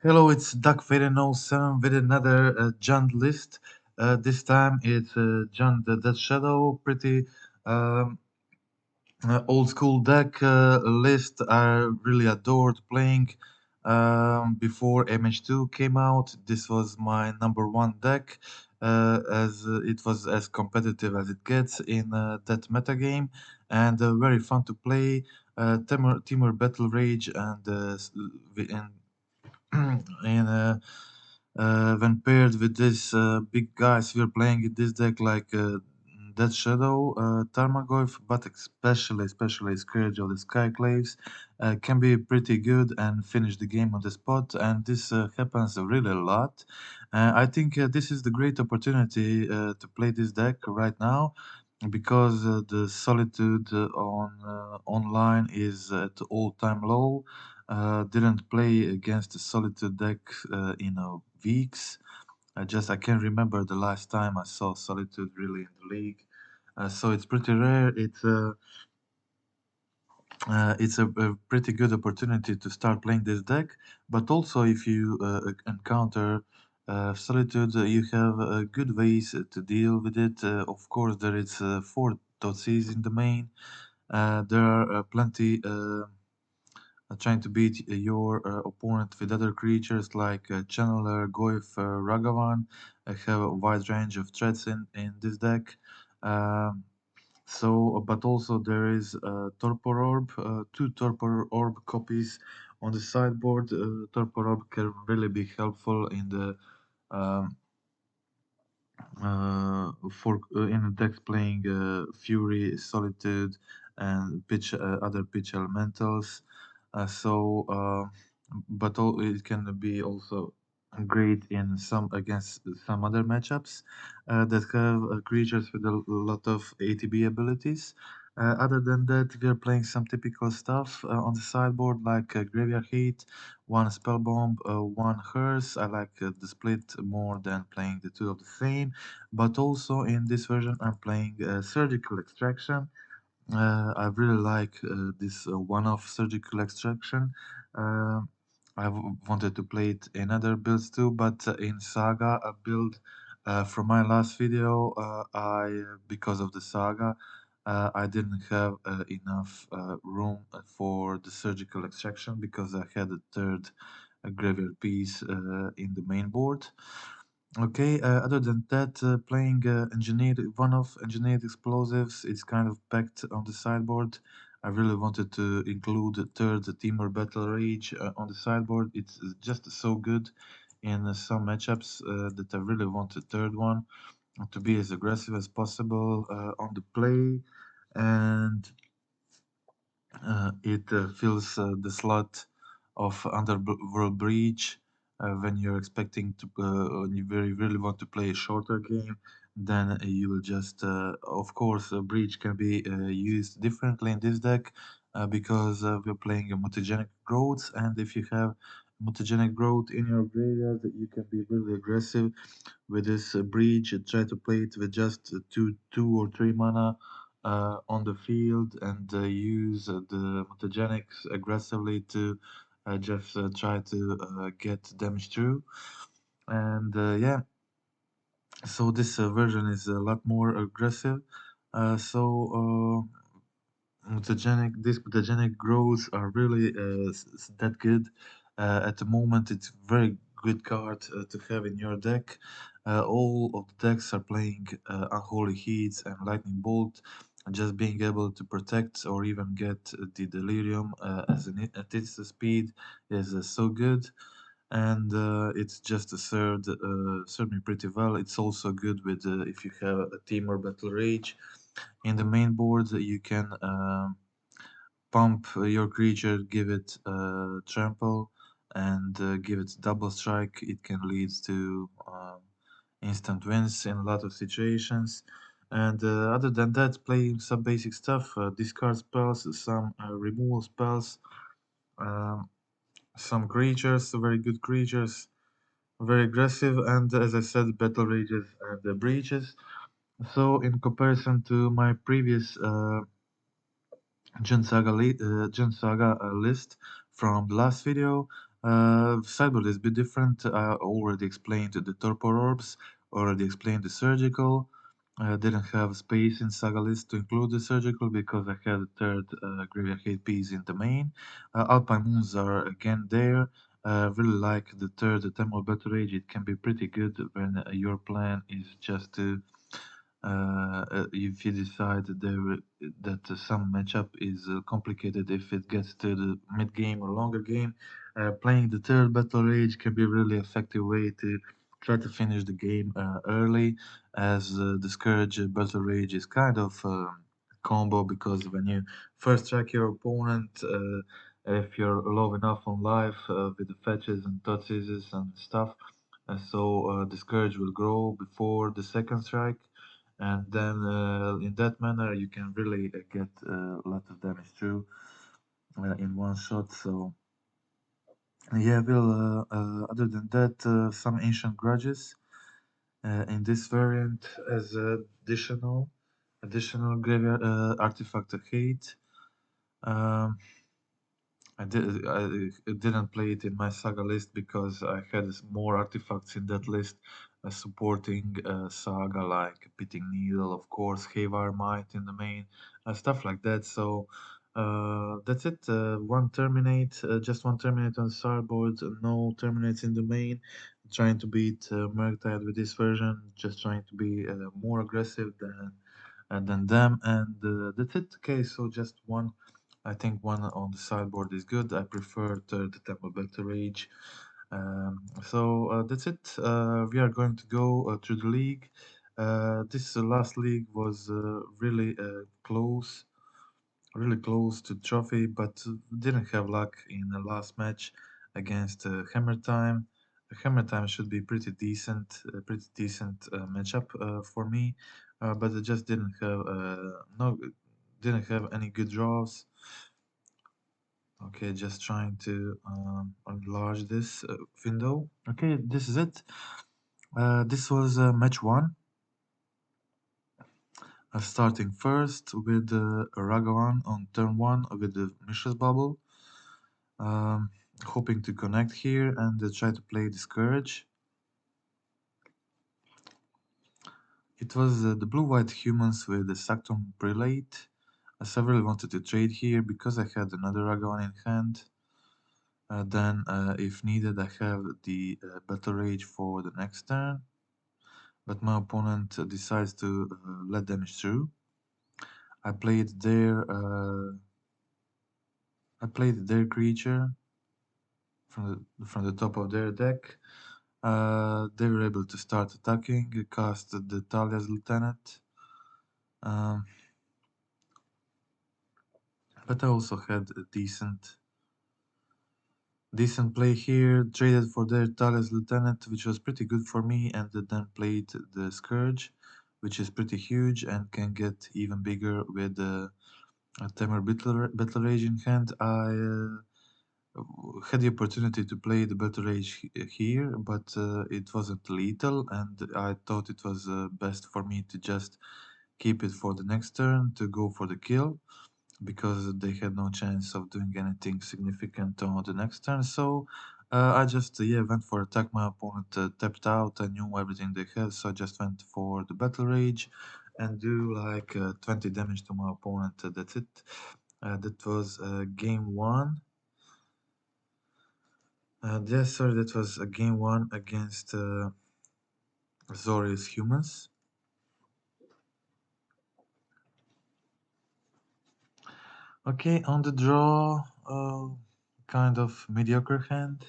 Hello, it's Duck07 with another John list. This time it's John the Dead Shadow, pretty um, old school deck list. I really adored playing before MH2 came out. This was my number one deck, as it was as competitive as it gets in that metagame, and very fun to play. Teamer Battle Rage and and when paired with this big guys, we're playing in this deck like Dead Shadow, Tarmogoyf, but especially Scourge of the Skyclaves can be pretty good and finish the game on the spot, and this happens really a lot. I think this is the great opportunity to play this deck right now because the solitude on online is at all-time low. Didn't play against the Solitude deck in weeks. I can't remember the last time I saw Solitude really in the league. So it's pretty rare. It's a pretty good opportunity to start playing this deck. But also, if you encounter Solitude, you have good ways to deal with it. Of course, there is 4 Cs in the main. There are plenty. Trying to beat your opponent with other creatures like Channeler, Goyf, Ragavan. Have a wide range of threats in this deck. Um, but also there is Torpor Orb, 2 Torpor Orb copies on the sideboard. Torpor Orb can really be helpful in the um, for in decks playing Fury, Solitude, and other pitch elementals. So, it can be also great in some against some other matchups that have creatures with a lot of ATB abilities. Other than that, we are playing some typical stuff on the sideboard like Graveyard Hate, one Spell Bomb, one Hearse. I like the split more than playing the two of the same. But also in this version, I'm playing Surgical Extraction. I really like this one-off Surgical Extraction. Uh, wanted to play it in other builds too, but in Saga a build from my last video, because of the Saga, I didn't have enough room for the Surgical Extraction because I had a third graveyard piece in the main board. Okay, other than that, playing one-off engineered explosives, it's kind of packed on the sideboard. I really wanted to include a third Teamer Battle Rage on the sideboard. It's just so good in some matchups that I really want a third one to be as aggressive as possible on the play, and it fills the slot of Underworld Breach when you're expecting to, when you really want to play a shorter game. Then you will just, of course, Breach can be used differently in this deck because we're playing a mutagenic growth, and if you have mutagenic growth in your graveyard, you can be really aggressive with this Breach. Try to play it with just 2 or 3 mana on the field and use the mutagenics aggressively to just try to get damage through. And yeah, so this version is a lot more aggressive. These mutagenic growths are really that good. At the moment, it's very good card to have in your deck. All of the decks are playing Unholy Heats and Lightning Bolt. Just being able to protect or even get the Delirium at its speed is so good. And it's just served me pretty well. It's also good with if you have a team or battle rage. In the main board, you can pump your creature, give it trample, and give it double strike. It can lead to instant wins in a lot of situations. And other than that, playing some basic stuff, discard spells, some removal spells, um, some creatures, very good creatures, very aggressive, and as I said, battle rages and breaches. So, in comparison to my previous Gen Saga list from the last video. Sideboard is a bit different. I already explained the torpor orbs, already explained the surgical. Didn't have space in Saga list to include the surgical because I had a third graveyard hate piece in the main. Alpine Moons are again there. Really like the third Thermal Battle Rage. It can be pretty good when your plan is just to if you decide that some matchup is complicated if it gets to the mid game or longer game, playing the third battle rage can be a really effective way to try to finish the game early, as the scourge battle rage is kind of combo because when you first track your opponent, if you're low enough on life with the fetches and touches and stuff, the scourge will grow before the second strike, and then in that manner you can really get a lot of damage through in one shot. So yeah, well, other than that, some ancient grudges in this variant as additional graveyard artifact of hate. Um, I didn't play it in my saga list because I had more artifacts in that list supporting saga like Pitting Needle, of course, Havar Might in the main, stuff like that. So that's it. Just one terminate on the sideboard, no terminates in the main. Trying to beat Murktide with this version, just trying to be more aggressive than them, and that's it. Okay, so just one. I think one on the sideboard is good. I prefer the Temple Battle Rage. That's it. We are going to go through the league. This last league was really close to trophy, but didn't have luck in the last match against Hammer Time. Hammer Time should be pretty decent matchup for me, but I just didn't have no didn't have any good draws. Okay, just trying to enlarge this window. Okay, this is it. This was match one. Starting first with Ragavan on turn one with the Mishra's Bubble. Um, Hoping to connect here and try to play Discourage. It was the blue-white humans with the Sanctum Prelate. I severely wanted to trade here because I had another Ragavan in hand. Then, if needed, I have the Battle Rage for the next turn. But my opponent decides to let damage through. I played their creature from the top of their deck. They were able to start attacking, cast the Talia's Lieutenant. Um, but I also had a decent play here. Traded for their Talia's Lieutenant, which was pretty good for me, and then played the Scourge, which is pretty huge and can get even bigger with the Tamer Battle Rage in hand. I had the opportunity to play the Battle Rage here, but it wasn't lethal, and I thought it was best for me to just keep it for the next turn to go for the kill, because they had no chance of doing anything significant on the next turn. So I just went for attack. My opponent tapped out. I knew everything they had, so I just went for the Battle Rage and do like 20 damage to my opponent. That's it. That was game one. Yes, sorry, that was game one against Zori's humans. Okay, on the draw, kind of mediocre hand.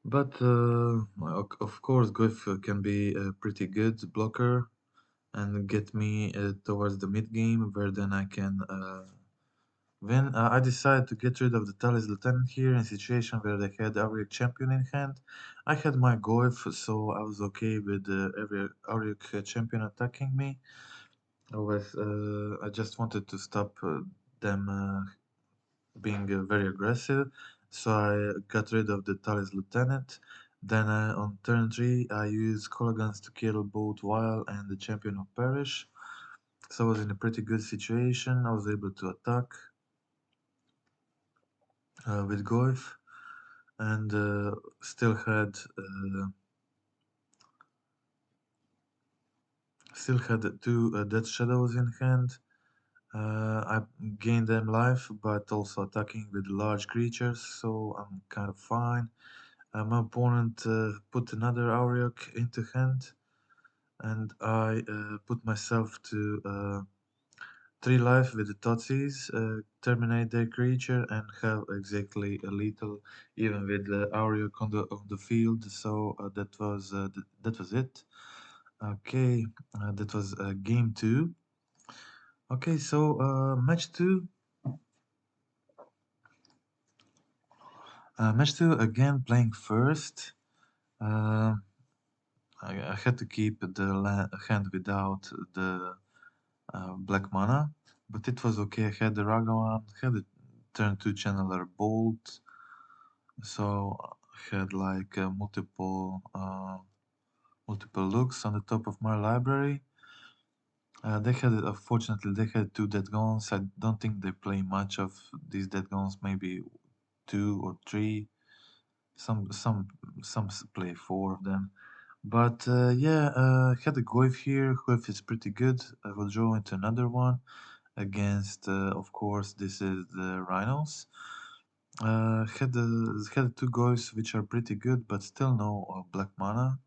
But of course, Glyph can be a pretty good blocker and get me towards the mid game, where then I can win. I decided to get rid of the Talis Lieutenant here in a situation where they had Auric Champion in hand. I had my Goif, so I was okay with every Auric Champion attacking me. I just wanted to stop them being very aggressive, so I got rid of the Talis Lieutenant. Then on turn 3, I used Colagans to kill both Weil and the Champion of Parish. So I was in a pretty good situation. I was able to attack. with Goif, and still had two Death Shadows in hand. I gained them life, but also attacking with large creatures, so I'm kind of fine. My opponent put another Auriok into hand, and I put myself to 3 life with the Totsis, terminate their creature, and have exactly a lethal, even with the Auriok on the field. So that was it. Okay, that was game two. Okay, so match two. Match two again playing first. Uh, I had to keep the hand without the black mana, but it was okay. I had the Ragavan, had a turn 2 channeler Bolt, so I had like multiple looks on the top of my library. Unfortunately, they had 2 dead guns. I don't think they play much of these dead guns, maybe 2 or 3. Some play 4 of them. But yeah, had a Goif here. Goif is pretty good. I will draw into another one against, of course, this is the Rhinos. Had 2 Goifs which are pretty good, but still no black mana.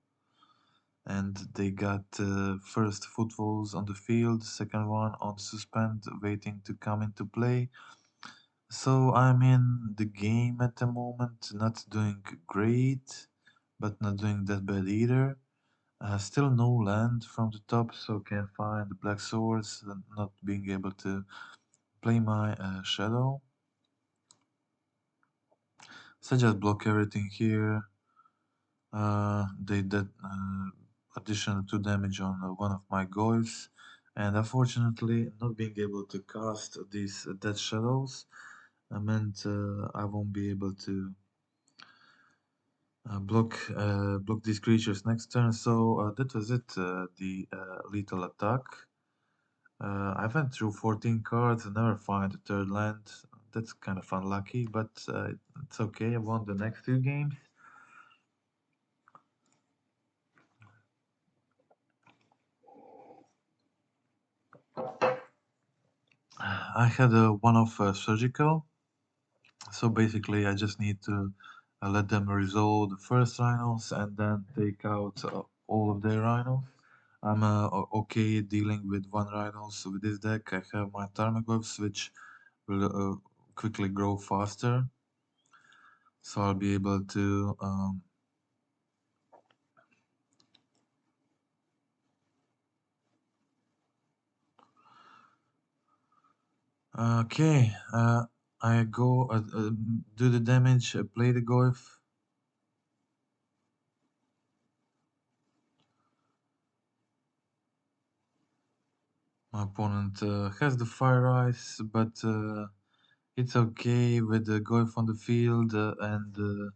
And they got first footfalls on the field, second one on suspend, waiting to come into play. So I'm in the game at the moment, not doing great, but not doing that bad either. Still no land from the top, so can find black swords, and not being able to play my shadow. So I just block everything here. They did additional 2 damage on one of my goals, and unfortunately, not being able to cast these dead shadows meant I won't be able to block these creatures next turn. So that was it. The lethal attack. I went through 14 cards and never find a third land. That's kind of unlucky, but it's okay. I won the next 2 games. I had a one-off surgical, so basically I just need to let them resolve the first rhinos and then take out all of their rhinos. I'm okay dealing with 1 rhinos with this deck. I have my Tarmogoyfs, which will quickly grow faster, so I'll be able to okay, I go do the damage, play the Goif. My opponent has the Fire Ice, but it's okay with the Goif on the field, and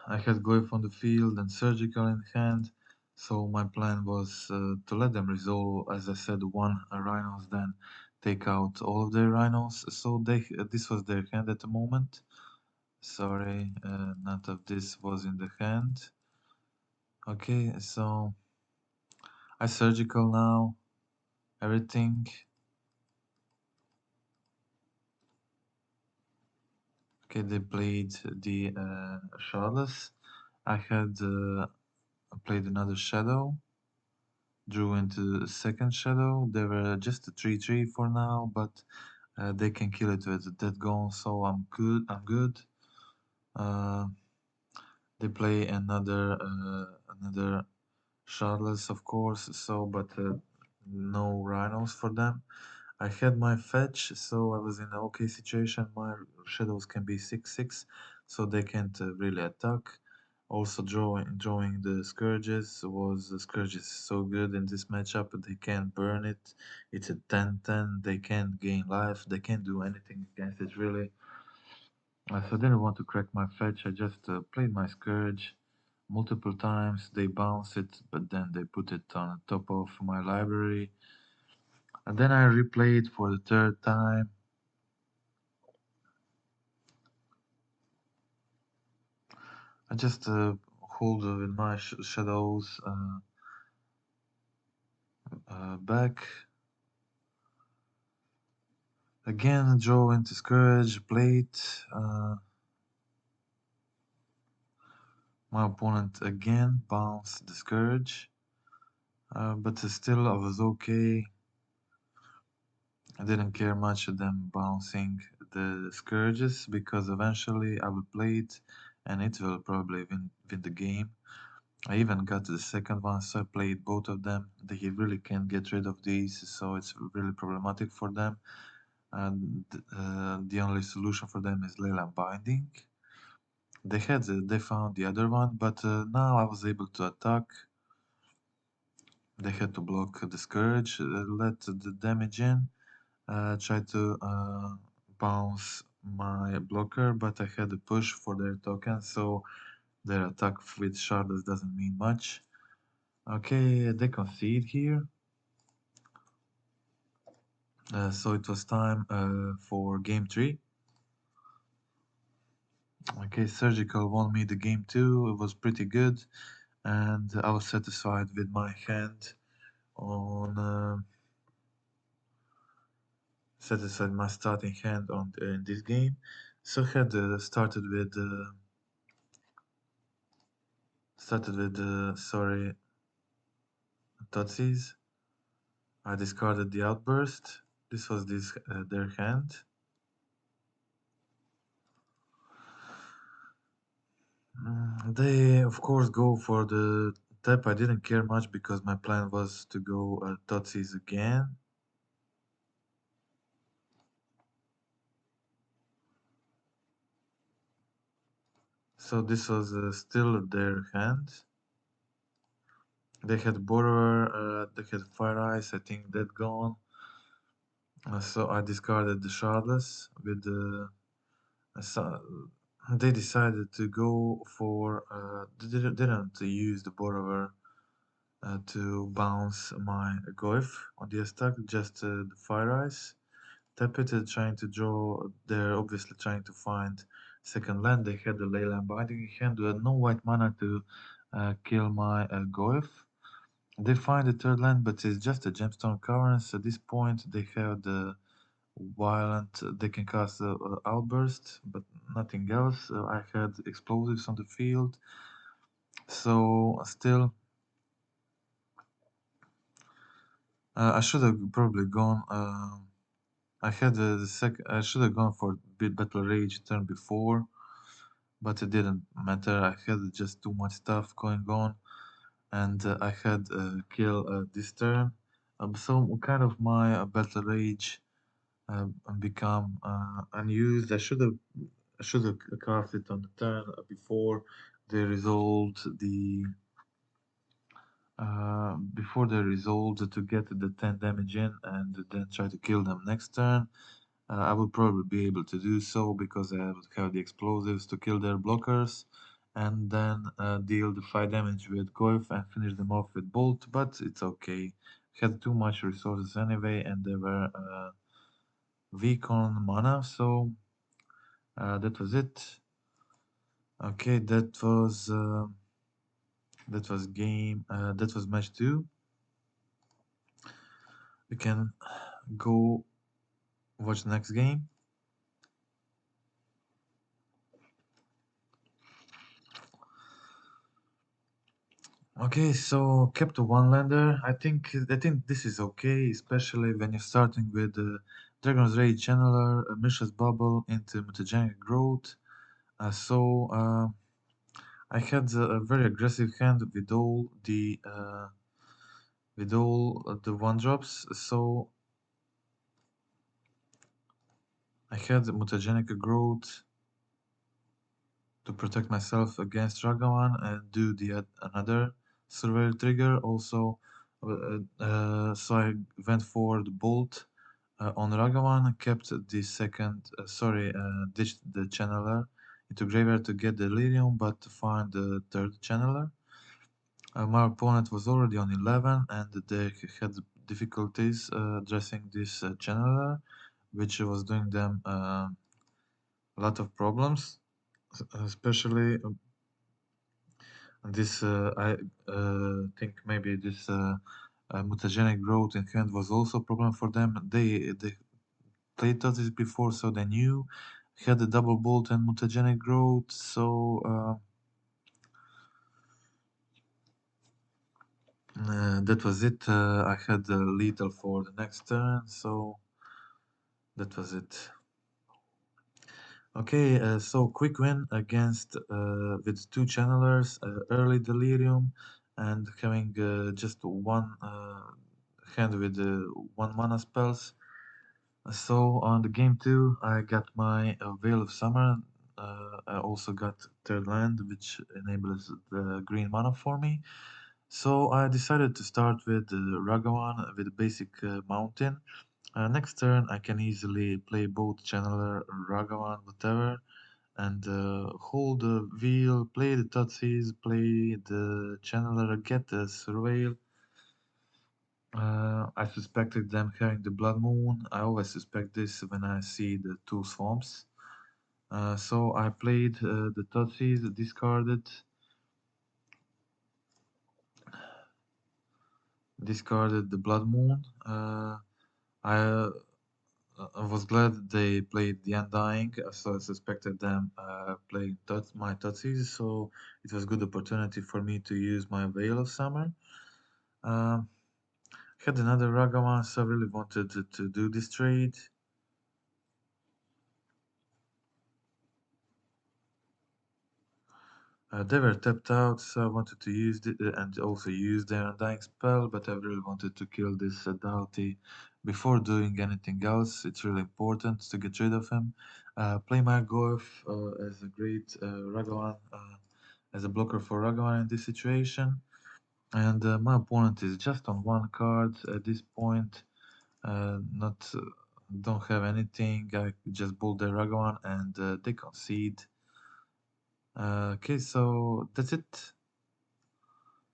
I had Goif on the field and Surgical in hand. So my plan was to let them resolve, as I said, 1 rhinos, then take out all of their rhinos. So this was their hand at the moment. Sorry, none of this was in the hand. Okay, so I surgical now. Everything. Okay, they played the Shardless. I had played another Shadow. Drew into a second Shadow. They were just a 3/3 for now, but they can kill it with a dead gone, so I'm good. I'm good. Uh, they play another Shardless, of course. So, but no Rhinos for them. I had my fetch, so I was in an okay situation. My shadows can be 6/6, so they can't really attack. Also, drawing the scourge is so good in this matchup. They can't burn it. It's a 10/10. They can't gain life. They can't do anything against it really. So I didn't want to crack my fetch. I just played my scourge multiple times. They bounce it, but then they put it on top of my library. And then I replayed for the third time. I just hold with my shadows back. Again, draw into Scourge, Plate. My opponent again bounced the Scourge. But still, I was okay. I didn't care much of them bouncing the Scourges because eventually I will play it and it will probably win the game. I even got to the second one, so I played both of them. They really can't get rid of these, so it's really problematic for them. And the only solution for them is Leyland Binding. They found the other one, but now I was able to attack. They had to block the Scourge, let the damage in, try to bounce my blocker, but I had to push for their token, so their attack with Shards doesn't mean much. Okay, they concede here. So it was time for game 3. Okay, Surgical won me the game 2. It was pretty good, and I was satisfied with my hand on satisfied my starting hand on in this game. So I had started with sorry Totsis. I discarded the outburst. This was their hand. They of course go for the tap. I didn't care much because my plan was to go Totsis again. So this was still their hand. They had Borrower, they had Fire Ice, I think that gone. So I discarded the Shardless with the. So they decided to go for. Didn't use the Borrower to bounce my Goif on the attack, just the Fire Ice. Tap it, trying to draw. They're obviously trying to find second land. They had the Leyland Binding in hand. They had no white mana to kill my Goif. They find the third land, but it's just a gemstone currents. At this point, they have the violent. They can cast outburst, but nothing else. I had explosives on the field, so still, I should have probably gone. I had the second. I should have gone for Battle Rage turn before, but it didn't matter. I had just too much stuff going on, and I had kill this turn. So kind of my Battle Rage become unused. I should have cast it on the turn before they resolved the before they resolved to get the 10 damage in and then try to kill them next turn. I would probably be able to do so because I would have the explosives to kill their blockers and then deal the 5 damage with Goif and finish them off with Bolt, but it's okay. Had too much resources anyway and they were weak on mana, so that was it. Okay, that was game. That was match 2. We can go watch next game. Okay, so kept a one lander. I think this is okay, especially when you're starting with Dragon's Rage Channeler, Mishra's Bubble into Mutagenic Growth. So I had a very aggressive hand with all the one drops. So I had Mutagenic Growth to protect myself against Ragavan and do the another surveyor trigger. Also, so I went for the bolt on Ragavan and kept the second. Ditched the channeler into graveyard to get the Lyrium, but to find the third channeler. My opponent was already on 11 and they had difficulties addressing this channeler, which was doing them a lot of problems, especially This I think maybe this mutagenic growth in hand was also a problem for them. They played this before, so they knew had a double bolt and mutagenic growth. So that was it. I had lethal for the next turn, so that was it. Okay, so quick win against with two channelers, early delirium, and having just one hand with one mana spells. So on the game two, I got my Veil of Summer. I also got third land, which enables the green mana for me. So I decided to start with Ragavan with basic mountain. Next turn, I can easily play both Channeler, Ragavan, whatever, and hold the wheel, play the Tutsis, play the Channeler, get the Surveil. I suspected them having the Blood Moon. I always suspect this when I see the two swamps. So I played the Tutsis, discarded the Blood Moon. I I was glad they played the Undying, so I suspected them playing my Tutsis, so it was a good opportunity for me to use my Veil of Summer. Um, had another Ragavan, so I really wanted to do this trade. They were tapped out, so I wanted to use it and also use their Undying spell, but I really wanted to kill this Doughty before doing anything else. It's really important to get rid of him. Play my Goef as a great Ragavan, as a blocker for Ragavan in this situation. And my opponent is just on one card at this point. Not don't have anything. I just build the Ragavan and they concede. Okay, so that's it.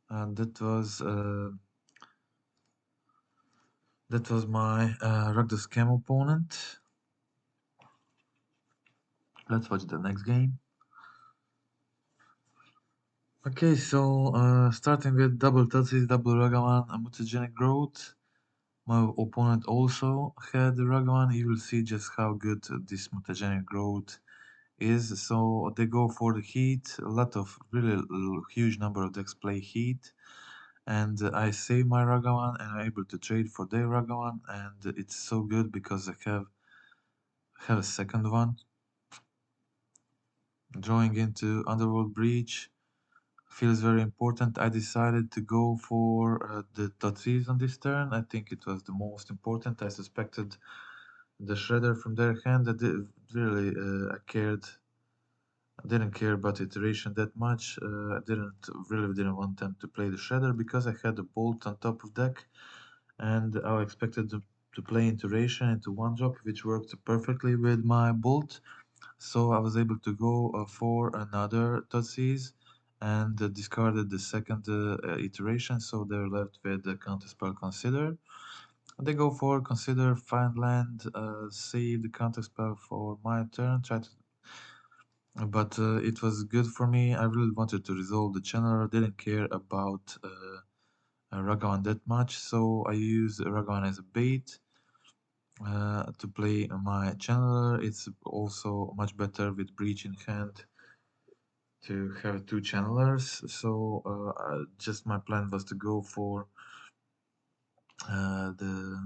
And that was my Rugdus Cam opponent. Let's watch the next game. Okay, so starting with double Tutsis, double Ragavan, and mutagenic growth. My opponent also had the Ragavan. You will see just how good this mutagenic growth is. So they go for the heat. A lot of really huge number of decks play heat. And I save my Ragavan and I'm able to trade for their Ragavan. And it's so good because I have a second one. Drawing into Underworld Breach feels very important. I decided to go for the Tatsis on this turn. I think it was the most important. I suspected the Shredder from their hand. I really I didn't care about iteration that much. I didn't want them to play the Shredder because I had a Bolt on top of deck, and I expected them to play iteration into one drop, which worked perfectly with my Bolt. So I was able to go for another Tutsis and discarded the second iteration, so they're left with the counterspell Consider. They go for Consider, find land, save the counterspell for my turn, but it was good for me. I really wanted to resolve the channeler, didn't care about Ragavan that much, so I used Ragavan as a bait to play my channeler. It's also much better with Breach in hand to have two channelers. So just my plan was to go for the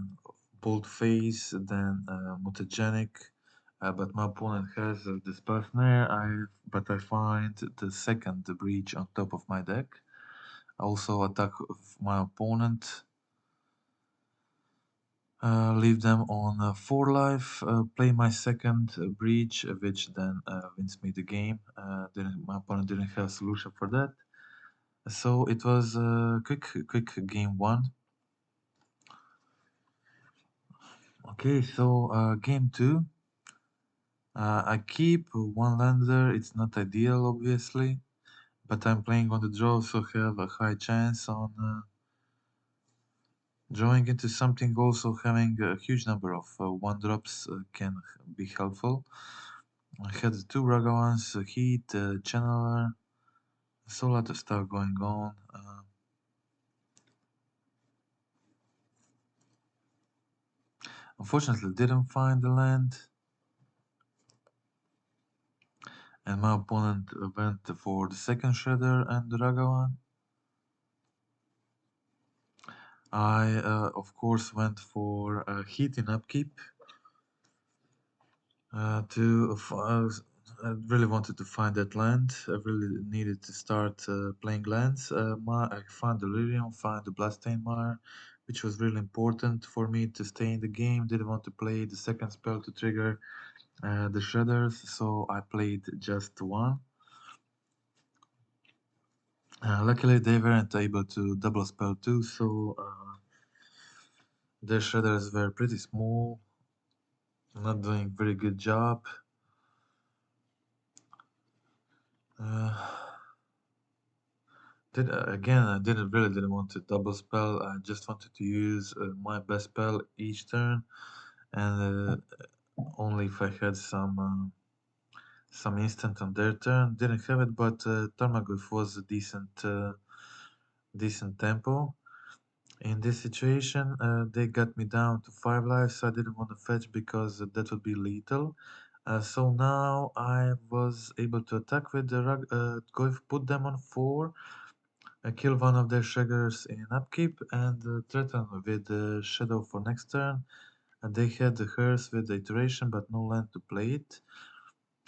bold phase, then mutagenic. But my opponent has the spell snare. But I find the second breach on top of my deck. I also attack my opponent. Leave them on 4 life, play my second breach, which then wins me the game. My opponent didn't have a solution for that. So it was quick game one. Okay, so game two. I keep one lander. It's not ideal, obviously, but I'm playing on the draw, so have a high chance on drawing into something. Also, having a huge number of one drops can be helpful. I had two Ragavans, Heat, Channeler, So a lot of stuff going on. Unfortunately, didn't find the land, and my opponent went for the second shredder and the Ragavan. I, of course, went for heat in upkeep I really wanted to find that land. I really needed to start playing lands. I found the Lyrium, found the Bloodstained Mire, which was really important for me to stay in the game. Didn't want to play the second spell to trigger the Shredders, so I played just one. Luckily, they weren't able to double spell too, so their Shredders were pretty small, not doing very good job. Uh, I didn't want to double spell. I just wanted to use my best spell each turn, and only if I had some instant on their turn. Didn't have it, but Tarmogoyf was a decent tempo. In this situation, they got me down to 5 lives, so I didn't want to fetch because that would be lethal. So now I was able to attack with the Goyf, put them on 4, kill one of their shaggers in upkeep, and threaten with Shadow for next turn. And they had the Hearse with the iteration, but no land to play it.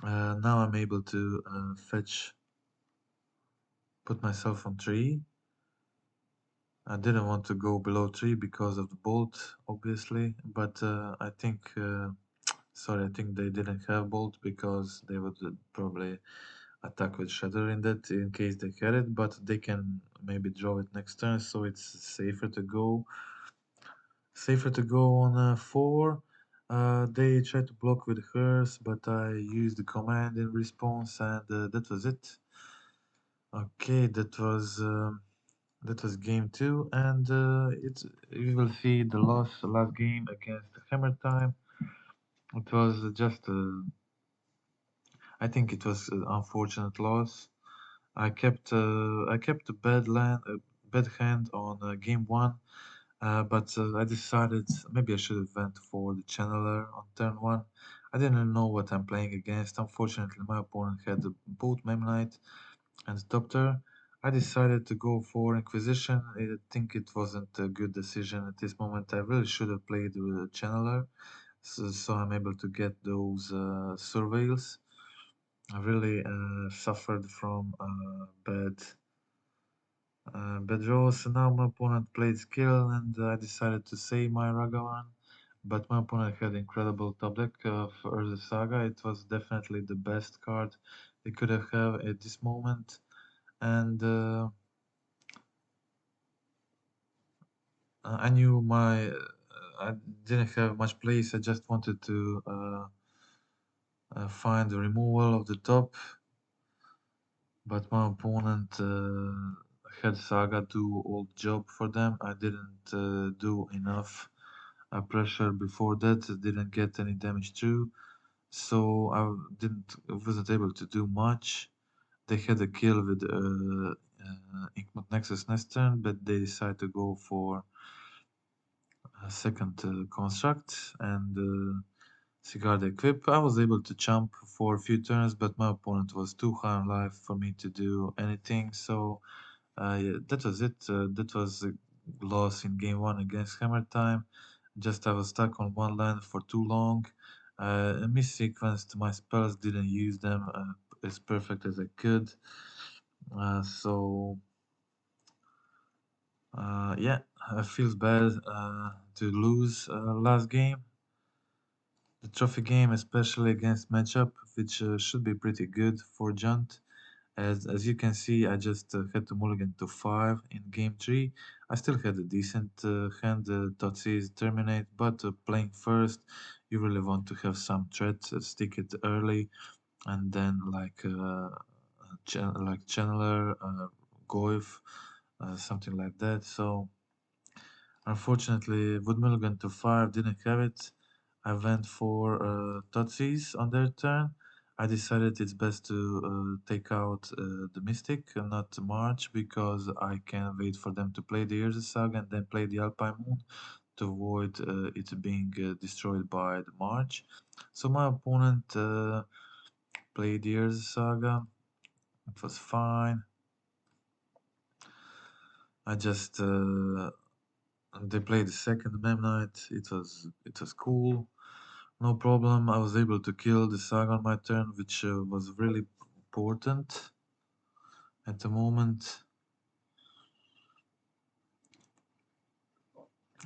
Now I'm able to put myself on 3. I didn't want to go below 3 because of the bolt, obviously, but I think, sorry, I think they didn't have bolt because they would probably attack with Shatter in that in case they had it, but they can maybe draw it next turn, so it's safer to go on 4. They tried to block with hers, but I used the command in response, and that was it. Okay, that was game 2, and you will see the last game against Hammer Time. It was just I think it was an unfortunate loss. I kept a bad hand on game 1. But I decided maybe I should have went for the channeler on turn 1. I didn't know what I'm playing against. Unfortunately, my opponent had both Memnite and Doctor. I decided to go for Inquisition. I think it wasn't a good decision at this moment. I really should have played with a channeler, so I'm able to get those surveils. I really suffered from bad draw, so now my opponent played skill and I decided to save my Ragavan. But my opponent had incredible top deck for the Saga. It was definitely the best card they could have had at this moment. And I knew I didn't have much place. I just wanted to find the removal of the top. But my opponent had Saga do all the job for them. I didn't do enough pressure before that, didn't get any damage through, so wasn't able to do much. They had a kill with Inkmot Nexus next turn, but they decided to go for a second construct and Cigar the equip. I was able to jump for a few turns, but my opponent was too high on life for me to do anything, so yeah, that was it. That was a loss in game 1 against Hammer Time. Just I was stuck on one land for too long. I missequenced my spells, didn't use them as perfect as I could. So yeah, it feels bad to lose last game. The trophy game, especially against matchup, which should be pretty good for Junt. As you can see, I just had to mulligan to 5 in game 3. I still had a decent hand, Totsis terminate, but playing first, you really want to have some threat, stick it early, and then like Channeler, Goif, something like that. So unfortunately, would mulligan to 5, didn't have it. I went for Totsis on their turn. I decided it's best to take out the Mystic and not March because I can wait for them to play the Urza Saga and then play the Alpine Moon to avoid it being destroyed by the March. So my opponent played the Urza Saga. It was fine. I just they played the second Mem Knight. It was cool. No problem. I was able to kill the Saga on my turn, which was really important at the moment.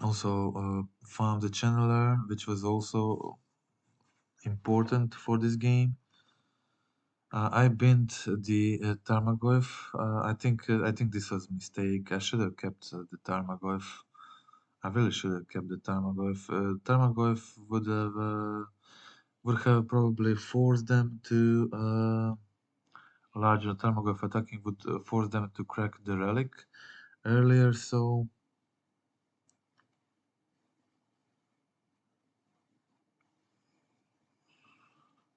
Also found the channeler, which was also important for this game. I bent the Tarmogoyf. I think this was a mistake. I should have kept the Tarmogoyf. I really should have kept the Tarmogoyf. Tarmogoyf would have probably forced them to larger Tarmogoyf attacking would force them to crack the relic earlier. So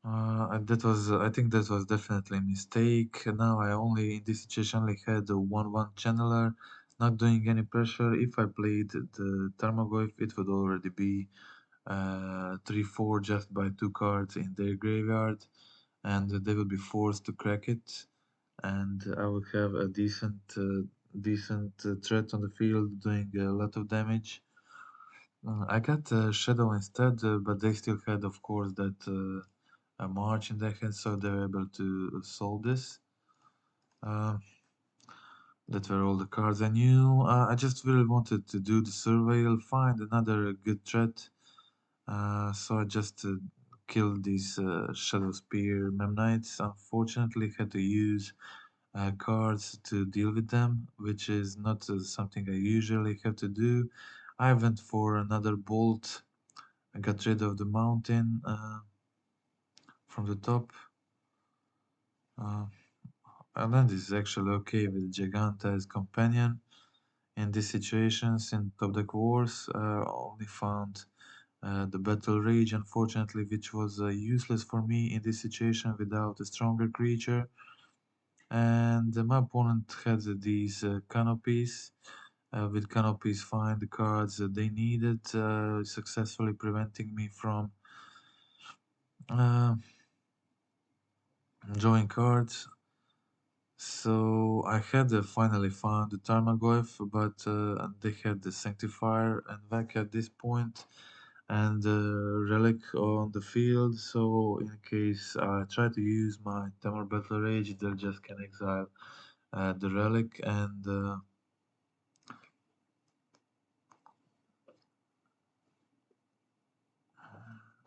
I think that was definitely a mistake. Now I only, in this situation, only had a 1-1 channeler, not doing any pressure. If I played the Tarmogoyf, it would already be 3-4 just by 2 cards in their graveyard, and they would be forced to crack it, and I would have a decent threat on the field doing a lot of damage. I got Shadow instead, but they still had, of course, that a March in their hand, so they were able to solve this. Uh, that were all the cards I knew. I just really wanted to do the surveil, find another good threat. So I just killed these Shadow Spear Mem Knights. Unfortunately, had to use cards to deal with them, which is not something I usually have to do. I went for another bolt. I got rid of the mountain from the top. And this is actually okay with Giganta as companion. In this situation, since Top Deck Wars only found the Battle Rage, unfortunately, which was useless for me in this situation without a stronger creature. And my opponent had these canopies. With canopies, find the cards that they needed, successfully preventing me from uh, drawing cards. So I had finally found the Tarmogoyf, but they had the Sanctifier and back at this point, and Relic on the field. So in case I try to use my Tamar Battle Rage, they just can exile the Relic, and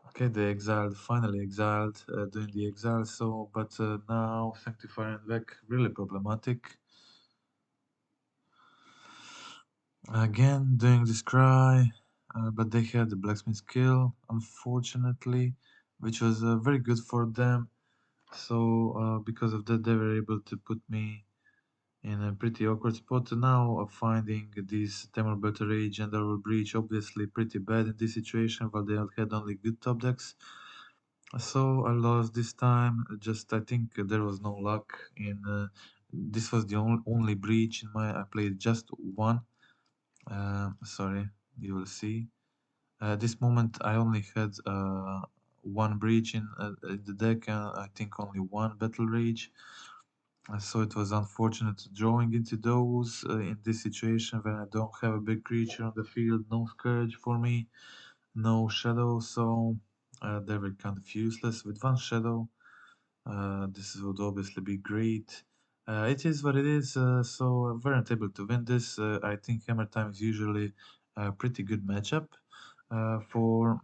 okay, they exiled, finally exiled, doing the exile. So, but now Sanctifier and Vec really problematic. Again, doing this cry, but they had the blacksmith skill, unfortunately, which was very good for them. So, because of that, they were able to put me in a pretty awkward spot. Now, finding this Temur Better Rage and Double Breach obviously pretty bad in this situation, while they had only good top decks. So, I lost this time. Just, I think there was no luck in. This was the only breach in my. I played just one. Sorry, you will see. At this moment, I only had one breach in the deck, and I think only one battle rage. So it was unfortunate drawing into those in this situation when I don't have a big creature on the field, no scourge for me, no shadow, so they were kind of useless. With one shadow, this would obviously be great. It is what it is, so we weren't able to win this. I think Hammer Time is usually a pretty good matchup for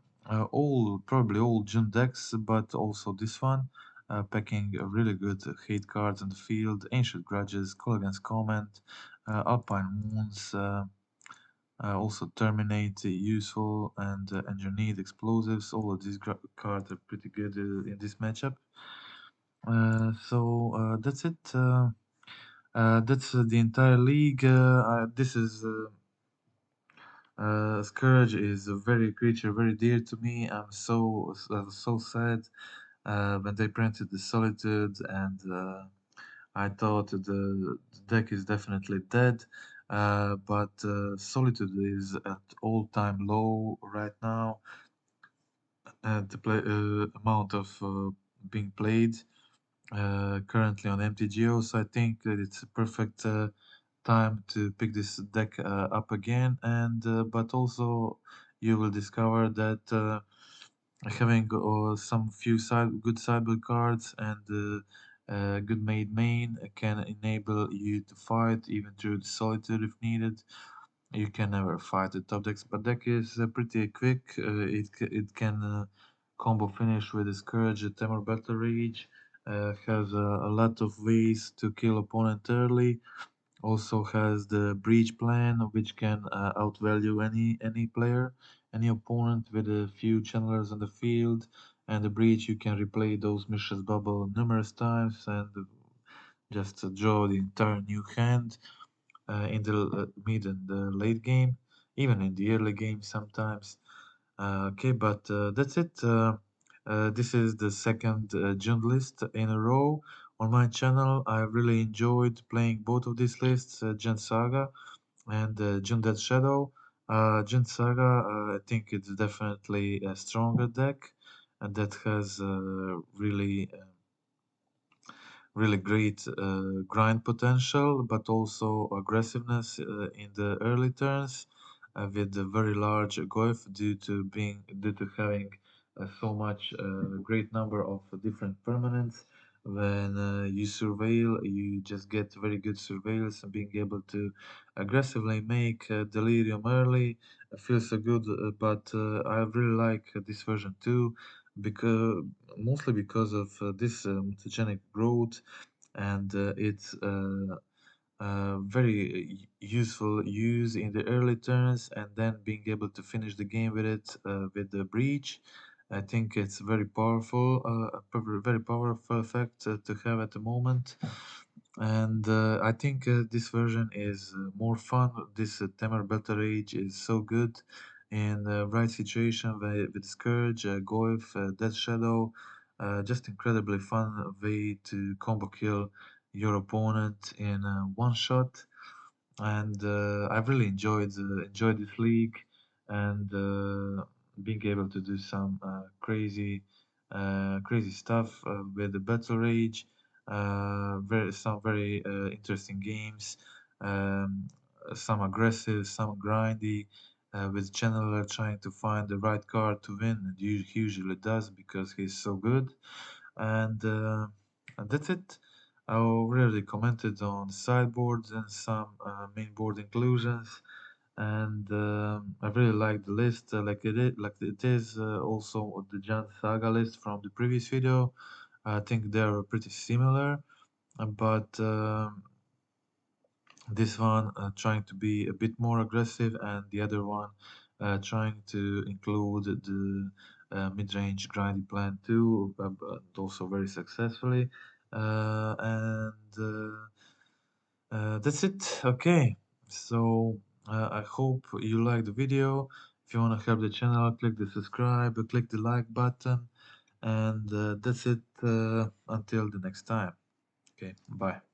probably all June decks, but also this one, packing a really good hate cards on the field, Ancient Grudges, Call Against Comment, Alpine Moons, also Terminate, useful, and Engineered Explosives. All of these cards are pretty good in this matchup. So that's it. That's the entire league. This is Scourge is a very creature very dear to me. I'm so sad when they printed the Solitude, and I thought the deck is definitely dead. But Solitude is at all-time low right now. The amount of being played currently on MTGO, so I think that it's a perfect time to pick this deck up again. And but also you will discover that having some few good sideboard cards and good made main can enable you to fight even through the Solitude if needed. You can never fight the top decks, but deck is pretty quick. It can combo finish with his Courage, Temor Battle Rage. Has a lot of ways to kill opponent early. Also has the Breach plan, which can outvalue any player, any opponent with a few channelers on the field. And the Breach, you can replay those Mishra's Bubble numerous times and just draw the entire new hand in the mid and the late game, even in the early game sometimes. Okay, but that's it. This is the second June list in a row on my channel. I really enjoyed playing both of these lists, Jund Saga and Jund Dead Shadow. Jund Saga, I think it's definitely a stronger deck and that has really great grind potential, but also aggressiveness in the early turns with a very large goif due to having so much great number of different permanents. When you surveil, you just get very good surveils and being able to aggressively make delirium early feels so good. But I really like this version too, because mostly because of this mutagenic growth and it's very useful use in the early turns and then being able to finish the game with it with the breach. I think it's very powerful, very powerful effect to have at the moment. And I think this version is more fun. This Tamer Battle Rage is so good in the right situation with Scourge, Goif, Death Shadow. Just incredibly fun way to combo kill your opponent in one shot. And I've really enjoyed this league and being able to do some crazy stuff with the battle rage. Very interesting games. Um, some aggressive, some grindy. With Channeler trying to find the right card to win, and he usually does because he's so good. And that's it. I already commented on sideboards and some main board inclusions, and I really like the list, like it is also the Jan Saga list from the previous video. I think they're pretty similar, but this one trying to be a bit more aggressive, and the other one trying to include the mid-range grindy plan too, but also very successfully. And that's it. Okay, so I hope you like the video. If you want to help the channel, click the subscribe, click the like button, and that's it until the next time. Okay, bye.